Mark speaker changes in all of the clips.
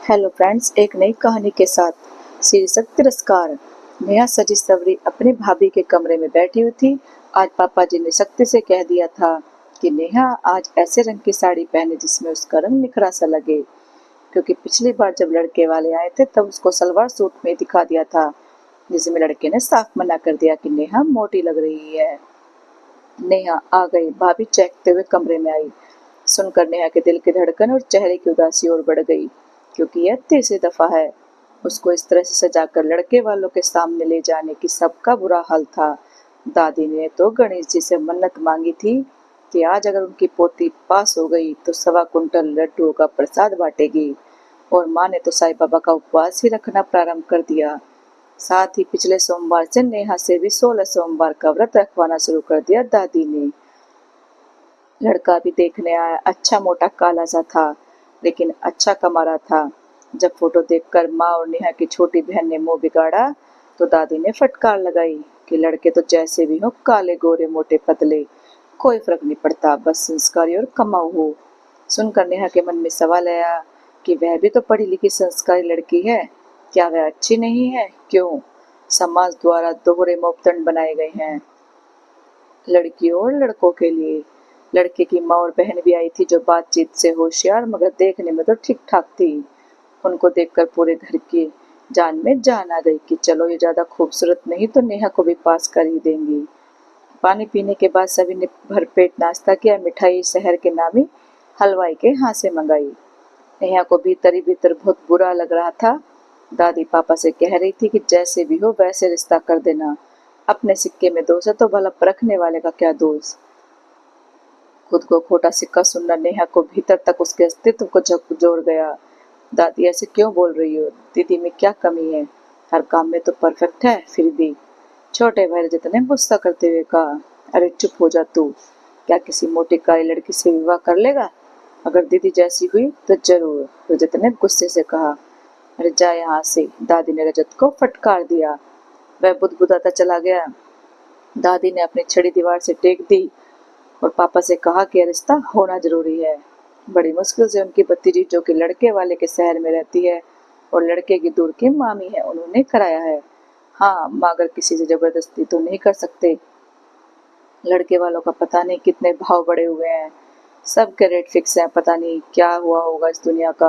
Speaker 1: Hello friends, एक नई कहानी के साथ शीर्षक तिरस्कार। नेहा सजी सवरी अपनी भाभी के कमरे में बैठी हुई थी। आज पापा जी ने सख्ती से कह दिया था कि नेहा आज ऐसे रंग की साड़ी पहने जिसमें उसका रंग निखरा सा लगे, क्योंकि पिछली बार जब लड़के वाले आए थे तब उसको सलवार सूट में दिखा दिया था, जिसमें लड़के ने साफ मना कर दिया कि नेहा मोटी लग रही है। नेहा आ गई, भाभी चहकते हुए कमरे में आई। सुनकर नेहा के दिल की धड़कन और चेहरे की उदासी और बढ़ गई, क्योंकि यह तीसरी दफा है उसको इस तरह से सजाकर लड़के वालों के सामने ले जाने की। सबका बुरा हाल था। दादी ने तो गणेश जी से मन्नत मांगी थी कि आज अगर उनकी पोती पास हो गई तो 1.25 कुंटल लड्डुओं का प्रसाद बांटेगी, और माँ ने तो साईं बाबा का उपवास ही रखना प्रारंभ कर दिया। साथ ही पिछले सोमवार से नेहा से भी 16 सोमवार का व्रत रखवाना शुरू कर दिया दादी ने। लड़का भी देखने आया, अच्छा मोटा काला सा था, लेकिन अच्छा कमा रहा था। जब फोटो देखकर माँ और नेहा की छोटी बहन ने मुंह बिगाड़ा तो दादी ने फटकार लगाई कि लड़के तो जैसे भी हो, काले गोरे मोटे पतले, कोई फर्क नहीं पड़ता, बस संस्कारी और कमाऊ हो। सुनकर नेहा के मन में सवाल आया कि वह भी तो पढ़ी लिखी संस्कारी लड़की है, क्या वह अच्छी नहीं है? क्यों समाज द्वारा दोहरे मापदंड बनाए गए हैं लड़कियों और लड़कों के लिए? लड़के की माँ और बहन भी आई थी, जो बातचीत से होशियार मगर देखने में तो ठीक ठाक थी। उनको देखकर पूरे घर की जान में जान आ गई कि चलो ये ज्यादा खूबसूरत नहीं तो नेहा को भी पास कर ही देंगी। पानी पीने के बाद सभी ने भरपेट नाश्ता किया। मिठाई शहर के नामी हलवाई के हाथ से मंगाई। नेहा को भीतर ही भीतर बहुत बुरा लग रहा था। दादी पापा से कह रही थी कि जैसे भी हो वैसे रिश्ता कर देना, अपने सिक्के में दोष है तो भला परखने वाले का क्या दोष। खुद को खोटा सिक्का सुनना नेहा को भीतर तक उसके अस्तित्व को झकझोर गया। दादी ऐसे क्यों बोल रही हो? दीदी में क्या कमी है? हर काम में तो परफेक्ट है। फिर भी छोटे भाई जितने गुस्सा करते हुए कहा, अरे चुप हो जा तू, क्या किसी मोटी काली लड़की से विवाह कर लेगा? अगर दीदी जैसी हुई तो जरूर। रजत ने गुस्से से कहा, अरे जा यहाँ से। दादी ने रजत को फटकार दिया। वह बुदबुदाता चला गया। दादी ने अपनी छड़ी दीवार से टेक दी और पापा से कहा कि यह रिश्ता होना जरूरी है। बड़ी मुश्किल से उनकी भतीजी, जो कि लड़के वाले के शहर में रहती है और लड़के की दूर की मामी है, उन्होंने कराया है। हाँ, मगर किसी से जबरदस्ती तो नहीं कर सकते। लड़के वालों का पता नहीं कितने भाव बढ़े हुए हैं, सबके रेट फिक्स हैं, पता नहीं क्या हुआ होगा इस दुनिया का।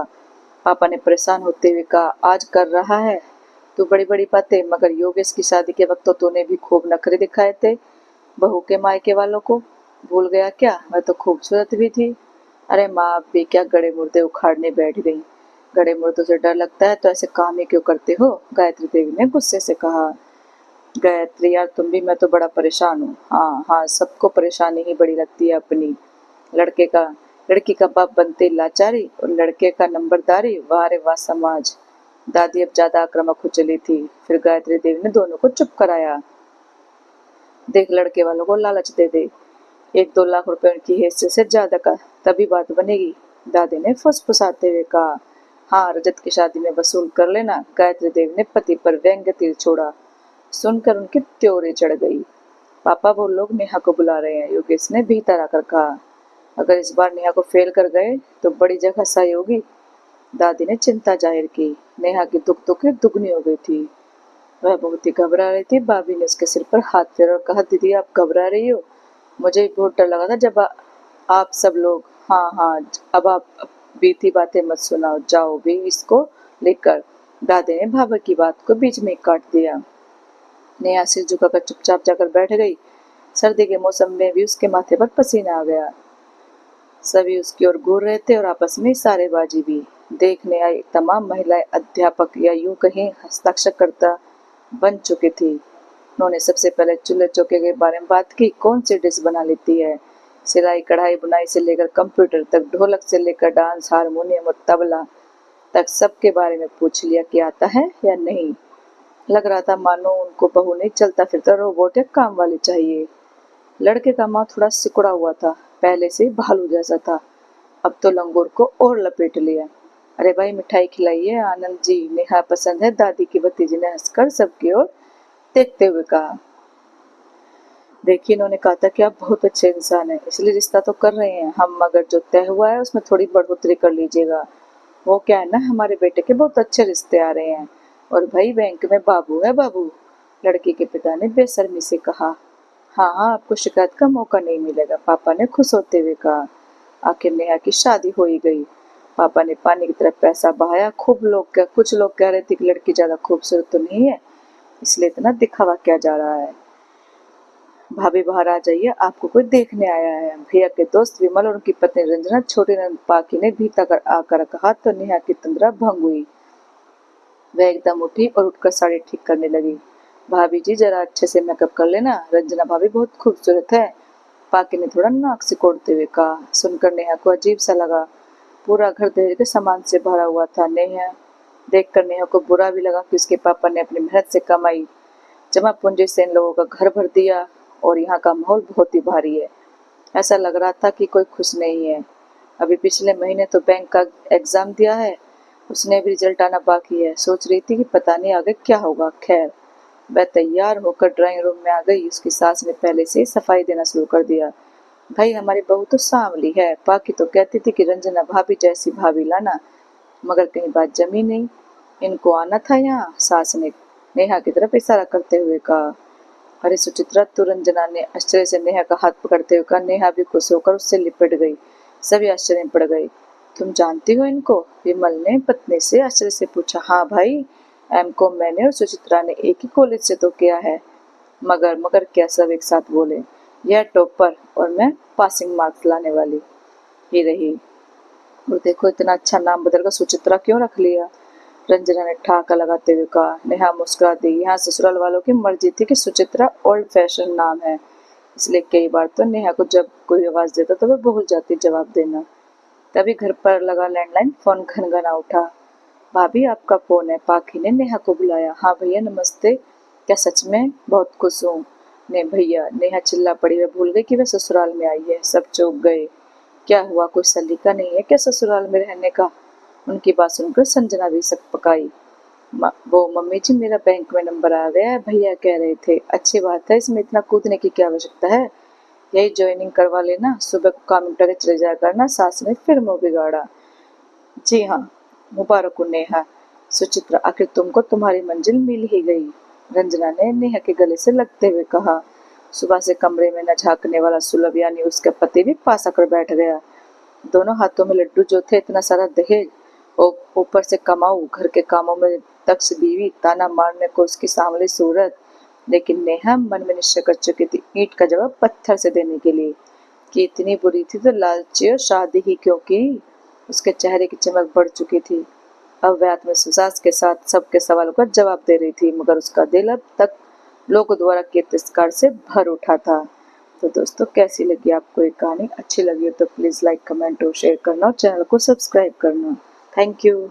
Speaker 1: पापा ने परेशान होते हुए कहा, आज कर रहा है तू बड़ी बड़ी बातें, मगर योगेश की शादी के वक्त तो तूने भी खूब नखरे दिखाए थे बहू के मायके वालों को। भूल गया क्या? मैं तो खूबसूरत भी थी। अरे माँ, आप भी क्या गड़े मुर्दे उखाड़ने बैठ गई? गड़े मुर्दों से डर लगता है तो ऐसे काम ही क्यों करते हो? गायत्री देवी ने गुस्से से कहा। गायत्री यार, तुम भी, मैं तो बड़ा परेशान हूँ। हाँ हाँ, सबको परेशानी ही बड़ी लगती है अपनी। लड़के का लड़की का बाप बनते लाचारी और लड़के का नंबरदारी, वाह रे वाह समाज। दादी अब ज्यादा आक्रामक हो चली थी। फिर गायत्री देवी ने दोनों को चुप कराया। देख, लड़के वालों को लालच दे दे, 1-2 लाख रुपए उनकी हैसियत से ज्यादा का, तभी बात बनेगी। दादी ने फुसफुसाते हुए कहा। हाँ, रजत की शादी में वसूल कर लेना। गायत्री देवी ने पति पर व्यंग्य तीर छोड़ा। सुनकर उनकी त्योरे चढ़ गई। पापा, वो लोग नेहा को बुला रहे हैं, योगेश ने भीतर आकर कहा। अगर इस बार नेहा को फेल कर गए तो बड़ी जगह सही होगी। दादी ने चिंता जाहिर की। नेहा की दुख दुखी दुगनी हो गई थी। वह बहुत ही घबरा रही थी। भाभी ने उसके सिर पर हाथ फेरा और कहा, दीदी आप घबरा रही हो? मुझे भी बहुत डर लगा था जब आप सब लोग। हाँ हाँ, अब आप बीती बातें मत सुनाओ, जाओ भी इसको लेकर। दादी ने भाभी की बात को बीच में काट दिया। नेहा सिर झुकाकर चुपचाप जाकर बैठ गई। सर्दी के मौसम में भी उसके माथे पर पसीना आ गया। सभी उसकी ओर घूर रहे थे और आपस में इशारेबाजी भी। देखने आई तमाम महिलाएं अध्यापक या यूं कहीं हस्ताक्षरकर्ता बन चुकी थी। उन्होंने सबसे पहले चूल्हे चौके के बारे में बात की। कौन सी डिश बना लेती है? सिलाई कढ़ाई बुनाई से लेकर कंप्यूटर तक, ढोलक से लेकर डांस हारमोनियम और तबला तक, सबके बारे में पूछ लिया कि आता है या नहीं। लग रहा था मानो उनको बहू नहीं, चलता फिरता रोबोट या काम वाली चाहिए। लड़के का मुंह थोड़ा सिकुड़ा हुआ था, पहले से भालू जैसा था, अब तो लंगूर को और लपेट लिया। अरे भाई, मिठाई खिलाइए आनंद जी, नेहा पसंद है। दादी की भतीजी ने हंसकर सबकी ओर देखते हुए कहा। देखिए, इन्होंने कहा था कि आप बहुत अच्छे इंसान हैं, इसलिए रिश्ता तो कर रहे हैं हम, मगर जो तय हुआ है उसमें थोड़ी बढ़ोतरी कर लीजिएगा। वो क्या है ना, हमारे बेटे के बहुत अच्छे रिश्ते आ रहे हैं और भाई बैंक में बाबू है बाबू, लड़की के पिता ने बेशर्मी से कहा। हाँ हाँ, आपको शिकायत का मौका नहीं मिलेगा, पापा ने खुश होते हुए कहा। आखिर नेहा की शादी हो ही गई। पापा ने पानी की तरफ पैसा बहाया। कुछ लोग कह रहे थे कि लड़की ज्यादा खूबसूरत तो नहीं है, इसलिए इतना दिखावा किया जा रहा है। भाभी बाहर आ जाइए, आपको कोई देखने आया है। भैया के दोस्त विमल और उनकी पत्नी रंजना, छोटी नंद पाकी ने भीतर आकर कहा तो नेहा की तंद्रा भंग हुई। वह एकदम उठी और उठकर साड़ी ठीक करने लगी। भाभी जी जरा अच्छे से मेकअप कर लेना, रंजना भाभी बहुत खूबसूरत है, पाकी ने थोड़ा नाक सिकोड़ते हुए कहा। सुनकर नेहा को अजीब सा लगा। पूरा घर दहेज के सामान से भरा हुआ था। नेहा देखकर नेहा को बुरा भी लगा कि उसके पापा ने अपनी मेहनत से कमाई जमा पूंजी से इन लोगों का घर भर दिया और यहाँ का माहौल बहुत ही भारी है। ऐसा लग रहा था कि कोई खुश नहीं है। अभी पिछले महीने तो बैंक का एग्जाम दिया है, उसने भी रिजल्ट आना बाकी है। सोच रही थी कि पता नहीं आगे क्या होगा। खैर, वह तैयार होकर ड्राइंग रूम में आ गई। उसकी सास ने पहले से ही सफाई देना शुरू कर दिया। भाई हमारी बहू तो सांवली है, बाकी तो कहती थी कि रंजना भाभी जैसी भाभी लाना, मगर कहीं बात जमी नहीं। इनको आना था यहाँ, सास ने नेहा की तरफ इशारा करते हुए कहा। अरे सुचित्रा, तो रंजना ने आश्चर्य से नेहा का हाथ पकड़ते हुए कहा। नेहा भी खुश होकर उससे लिपट गई। सभी आश्चर्य में पड़ गए। तुम जानती हो इनको? विमल ने पत्नी से आश्चर्य से पूछा। हाँ भाई, एमकॉम मैंने और सुचित्रा ने एक ही कॉलेज से तो किया है। मगर मगर क्या, सब एक साथ बोले। यह टॉपर और मैं पासिंग मार्क्स लाने वाली ही रही। और देखो, इतना अच्छा नाम बदलकर सुचित्रा क्यों रख लिया? रंजना ने ठहाका लगाते हुए कहा। नेहा मुस्कुरा दी। यहाँ ससुराल वालों की मर्जी थी कि सुचित्रा ओल्ड फैशन नाम है, इसलिए कई बार तो नेहा को जब कोई आवाज देता तो वह भूल जाती जवाब देना। तभी घर पर लगा लैंडलाइन फोन घनघना उठा। भाभी आपका फोन है, पाखी ने नेहा को बुलाया। हाँ भैया नमस्ते, क्या सच में? बहुत खुश हूँ। ने भैया, नेहा चिल्ला पड़ी। वह भूल गई कि वह ससुराल में आई है। सब चौंक गए। क्या हुआ, कोई सलीका नहीं है क्या ससुराल में रहने का? उनकी बात सुनकर संजना भी सक पकाई। वो मम्मी जी, मेरा बैंक में नंबर आ गया है, भैया कह रहे थे। अच्छी बात है, इसमें इतना कूदने की क्या आवश्यकता है, यही ज्वाइनिंग करवा लेना, सुबह को काम निपटा के चले जाया करना। सास ने फिर मुंह बिगाड़ा। जी हाँ, मुबारक हो नेहा। सुचित्रा, आखिर तुमको तुम्हारी मंजिल मिल ही गई, रंजना ने नेहा के गले से लगते हुए कहा। सुबह से कमरे में न झांकने वाला सुलभ यानी उसका पति भी पास आकर बैठ गया। दोनों हाथों में लड्डू जो थे, इतना सारा दहेज और ऊपर से कमाऊ, घर के कामों में दक्ष बीवी, ताना मारने को उसकी सांवली सूरत। लेकिन नेहा मन में निश्चय कर चुकी थी ईंट का जवाब पत्थर से देने के लिए कि इतनी बुरी थी तो लालची और शादी ही क्यों की। उसके चेहरे की चमक बढ़ चुकी थी। अब वह आत्मविश्वास के साथ सबके सवालों का जवाब दे रही थी, मगर उसका दिल अब तक लोगों द्वारा किए तिरस्कार से भर उठा था। तो दोस्तों, कैसी लगी आपको ये कहानी? अच्छी लगी हो तो प्लीज लाइक, कमेंट और शेयर करना और चैनल को सब्सक्राइब करना। Thank you.